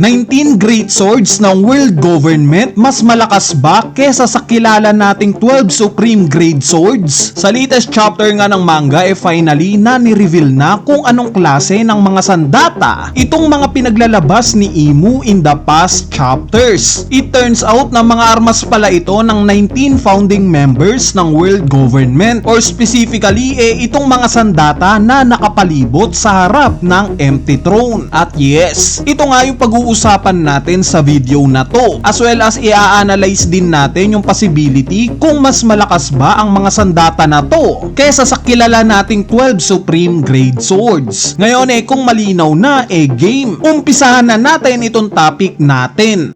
19 great swords ng world government mas malakas ba kesa sa kilala nating 12 supreme grade swords? Sa latest chapter nga ng manga finally na ni-reveal na kung anong klase ng mga sandata itong mga pinaglalabas ni Imu in the past chapters. It turns out na mga armas pala ito ng 19 founding members ng world government, or specifically itong mga sandata na nakapalibot sa harap ng empty throne. At yes, ito nga yung pag-uusapan natin sa video na to, as well as i-analyze din natin yung possibility kung mas malakas ba ang mga sandata na to kesa sa kilala nating 12 supreme grade swords. Ngayon kung malinaw na game, umpisahan na natin itong topic natin.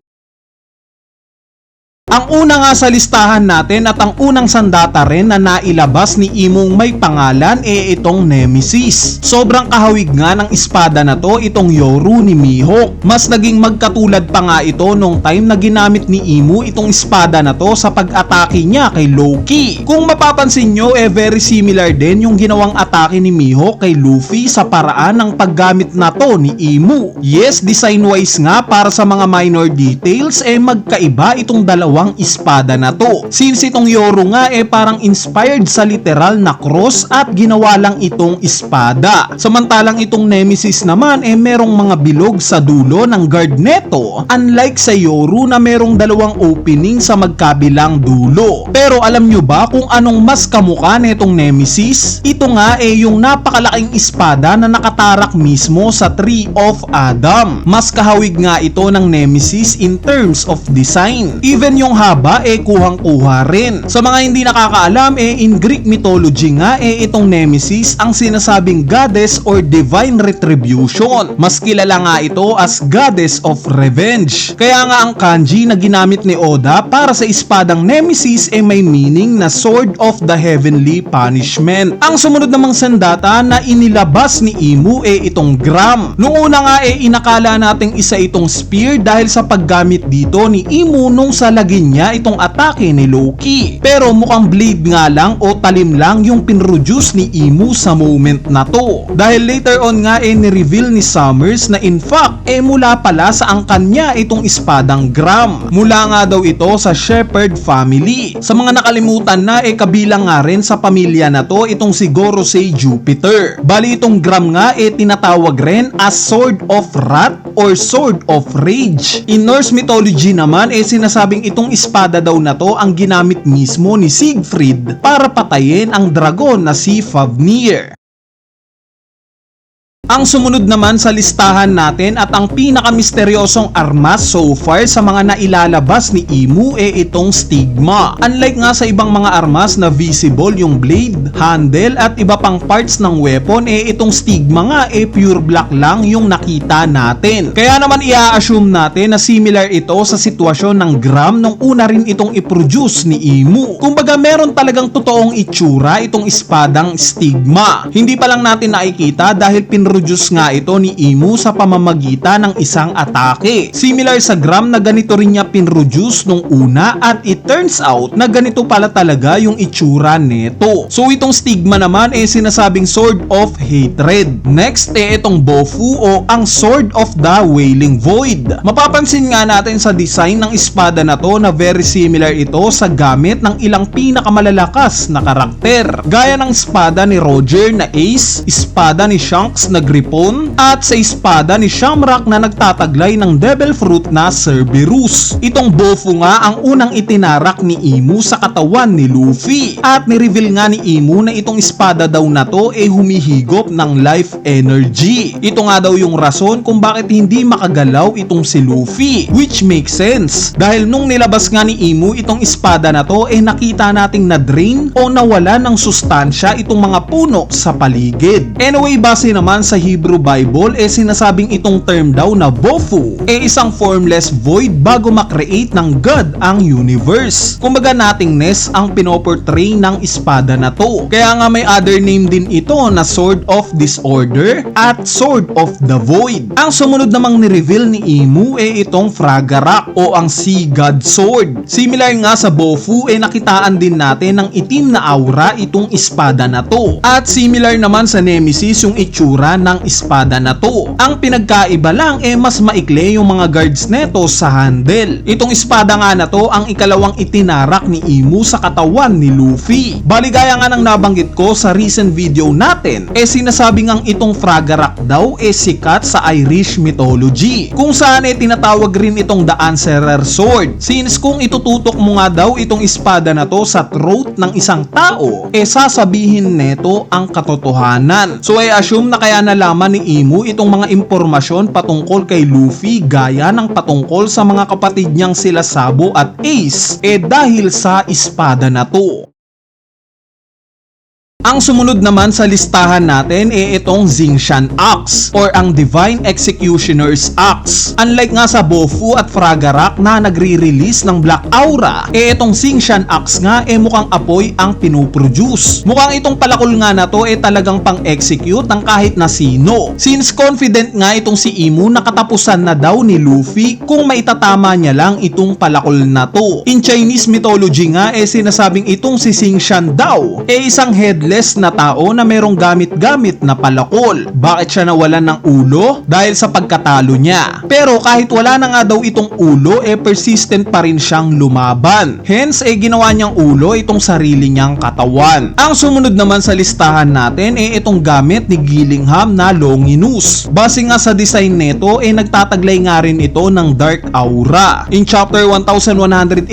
Ang una nga sa listahan natin at ang unang sandata rin na nailabas ni Imong may pangalan itong Nemesis. Sobrang kahawig nga ng espada na to itong Yoru ni Mihawk. Mas naging magkatulad pa nga ito nung time na ginamit ni Imu itong espada na to sa pag-atake niya kay Loki. Kung mapapansin nyo very similar din yung ginawang atake ni Mihawk kay Luffy sa paraan ng paggamit na to ni Imu. Yes, design wise nga para sa mga minor details magkaiba itong dalawang espada na to. Since itong Yoru nga parang inspired sa literal na cross at ginawa lang itong espada. Samantalang itong Nemesis naman merong mga bilog sa dulo ng guard neto, unlike sa Yoru na merong dalawang opening sa magkabilang dulo. Pero alam nyo ba kung anong mas kamukha netong Nemesis? Ito nga yung napakalaking espada na nakatarak mismo sa Tree of Adam. Mas kahawig nga ito ng Nemesis in terms of design. Even yung haba kuhang-kuha rin. Sa mga hindi nakakaalam in Greek mythology nga itong Nemesis ang sinasabing goddess or divine retribution. Mas kilala nga ito as goddess of revenge. Kaya nga ang kanji na ginamit ni Oda para sa espadang Nemesis may meaning na sword of the heavenly punishment. Ang sumunod namang sandata na inilabas ni Imu itong Gram. Noong una nga inakala nating isa itong spear dahil sa paggamit dito ni Imu nung sa lagin niya itong atake ni Loki. Pero mukhang blade nga lang o talim lang yung pinroduce ni Imu sa moment na to. Dahil later on nga ni-reveal ni Summers na in fact mula pala sa angkan niya itong espadang Gram. Mula nga daw ito sa Shepherd family. Sa mga nakalimutan na kabilang nga rin sa pamilya na to itong si Gorosei Jupiter. Bali itong Gram nga tinatawag rin as Sword of Wrath or Sword of Rage. In Norse mythology naman sinasabing itong espada daw na to ang ginamit mismo ni Siegfried para patayin ang dragon na si Fafnir. Ang sumunod naman sa listahan natin at ang pinakamisteryosong armas so far sa mga nailalabas ni Imu itong Stigma. Unlike nga sa ibang mga armas na visible yung blade, handle at iba pang parts ng weapon itong Stigma nga pure black lang yung nakita natin. Kaya naman i-assume natin na similar ito sa sitwasyon ng Gram nung una rin itong i-produce ni Imu. Kumbaga meron talagang totoong itsura itong espadang Stigma. Hindi pa lang natin nakikita dahil pinroduce nga ito ni Imu sa pamamagitan ng isang atake. Similar sa Gram na ganito rin niya pinroduce nung una at it turns out na ganito pala talaga yung itsura neto. So itong Stigma naman sinasabing Sword of Hatred. Next itong Bofu o ang Sword of the Wailing Void. Mapapansin nga natin sa design ng espada na to na very similar ito sa gamit ng ilang pinakamalalakas na karakter. Gaya ng espada ni Roger na Ace, espada ni Shanks na Gripon, at sa espada ni Shamrock na nagtataglay ng Devil Fruit na Cerberus. Itong Bofu nga ang unang itinarak ni Imu sa katawan ni Luffy. At ni-reveal nga ni Imu na itong espada daw na to humihigop ng life energy. Ito nga daw yung rason kung bakit hindi makagalaw itong si Luffy. Which makes sense. Dahil nung nilabas nga ni Imu itong espada na to nakita nating na-drain o nawala ng sustansya itong mga puno sa paligid. Anyway, base naman sa Hebrew Bible sinasabing itong term daw na Bofu isang formless void bago makreate ng God ang universe. Kumbaga nothingness ang pinoportray ng espada na to. Kaya nga may other name din ito na Sword of Disorder at Sword of the Void. Ang sumunod namang ni-reveal ni Imu itong Fragarak o ang Sea God Sword. Similar nga sa Bofu nakitaan din natin ng itim na aura itong espada na to. At similar naman sa Nemesis yung itsura ng espada na to. Ang pinagkaiba lang mas maikli yung mga guards neto sa handle. Itong espada nga na to ang ikalawang itinarak ni Imu sa katawan ni Luffy. Baligaya nga ng nabanggit ko sa recent video natin, sinasabi ngang itong Fragarak daw sikat sa Irish mythology, kung saan tinatawag rin itong The Answerer Sword, since kung itututok mo nga daw itong espada na to sa throat ng isang tao, sasabihin neto ang katotohanan. So assume na kaya nalaman ni Imu itong mga impormasyon patungkol kay Luffy gaya ng patungkol sa mga kapatid niyang sila Sabo at Ace dahil sa espada na to. Ang sumunod naman sa listahan natin itong Xingqian Axe or ang Divine Executioner's Axe. Unlike nga sa Bofu at Fragarak na nagre-release ng Black Aura, itong Xingqian Axe nga mukhang apoy ang pinuproduce. Mukhang itong palakol nga na to talagang pang-execute ng kahit na sino. Since confident nga itong si Imu na katapusan na daw ni Luffy kung maitatama niya lang itong palakol na to. In Chinese mythology nga sinasabing itong si Xingqian daw isang headless na tao na merong gamit-gamit na palakol. Bakit siya nawalan ng ulo? Dahil sa pagkatalo niya. Pero kahit wala na nga daw itong ulo, persistent pa rin siyang lumaban. Hence, ginawa niyang ulo itong sarili niyang katawan. Ang sumunod naman sa listahan natin itong gamit ni Gillingham na Longinus. Base nga sa design nito, nagtataglay nga rin ito ng Dark Aura. In chapter 1187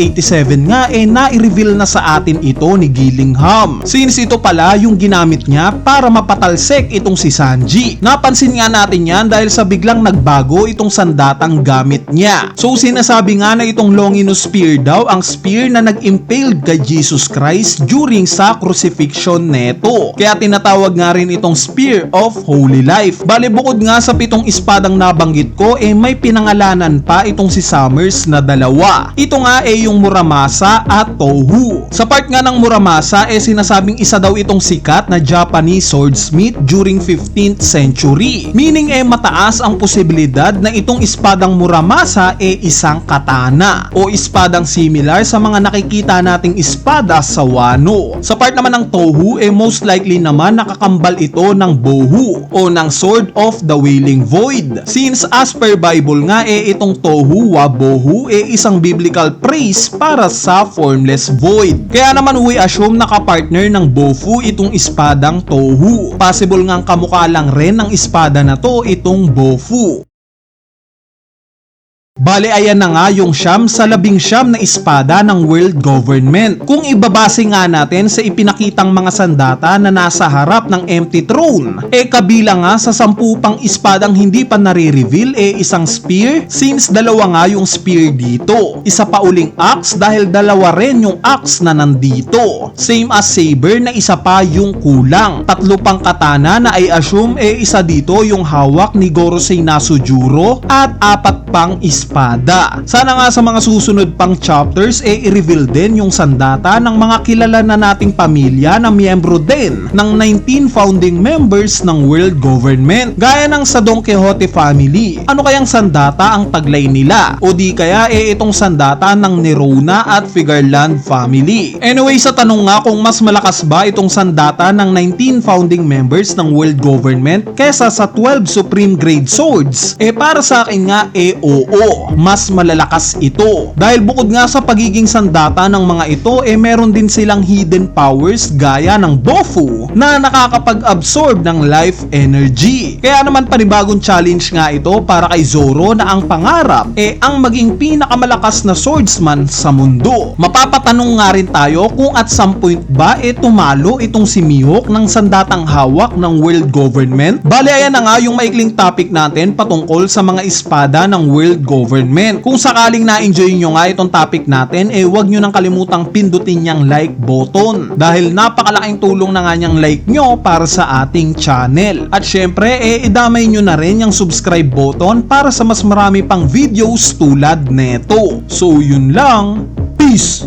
nga, na-reveal na sa atin ito ni Gillingham. Since ito pala yung ginamit niya para mapatalsek itong si Sanji. Napansin nga natin yan dahil sa biglang nagbago itong sandatang gamit niya. So sinasabi nga na itong Longinus Spear daw ang spear na nag-impaled kay Jesus Christ during sa crucifixion neto. Kaya tinatawag nga rin itong Spear of Holy Life. Bale bukod nga sa 7 espadang nabanggit ko, may pinangalanan pa itong si Summers na dalawa. Ito nga yung Muramasa at Tohu. Sa part nga ng Muramasa sinasabing isa daw itong sikat na Japanese swordsmith during 15th century. Meaning mataas ang posibilidad na itong espadang Muramasa isang katana o espadang similar sa mga nakikita nating espada sa Wano. Sa part naman ng Tohu most likely naman nakakambal ito ng Bohu o ng Sword of the Wailing Void. Since as per Bible nga itong Tohu wa Bohu isang biblical phrase para sa formless void. Kaya naman we assume na kapartner ng Bofu itong espadang Tohu. Possible ngang kamukha lang rin ng espada na to itong Bofu. Bale ayan na nga yung siyam sa 19 na espada ng world government. Kung ibabase nga natin sa ipinakitang mga sandata na nasa harap ng empty throne, kabilang nga sa 10 pang espadang hindi pa nare-reveal isang spear, since dalawa nga yung spear dito. Isa pa uling axe dahil dalawa rin yung axe na nandito. Same as saber na isa pa yung kulang. 3 pang katana na I assume isa dito yung hawak ni Gorosei Nasujuro at 4 pang espada. Sana nga sa mga susunod pang chapters i-reveal din yung sandata ng mga kilala na nating pamilya na miyembro din ng 19 founding members ng world government. Gaya ng sa Don Quixote family. Ano kayang sandata ang taglay nila? O di kaya itong sandata ng Nerona at Figarland family? Anyway, sa tanong nga kung mas malakas ba itong sandata ng 19 founding members ng world government kesa sa 12 supreme grade swords, para sa akin nga oo. Mas malalakas ito. Dahil bukod nga sa pagiging sandata ng mga ito, meron din silang hidden powers gaya ng Bofu na nakakapag-absorb ng life energy. Kaya naman panibagong challenge nga ito para kay Zoro na ang pangarap ang maging pinakamalakas na swordsman sa mundo. Mapapatanong nga rin tayo kung at some point ba tumalo itong si Mihawk ng sandatang hawak ng world government. Bale ayan na nga yung maikling topic natin patungkol sa mga espada ng world government. Kung sakaling na-enjoy nyo nga itong topic natin, huwag nyo nang kalimutang pindutin yung like button dahil napakalaking tulong na nga niyang like nyo para sa ating channel. At syempre, idamay nyo na rin yung subscribe button para sa mas marami pang videos tulad neto. So yun lang, peace!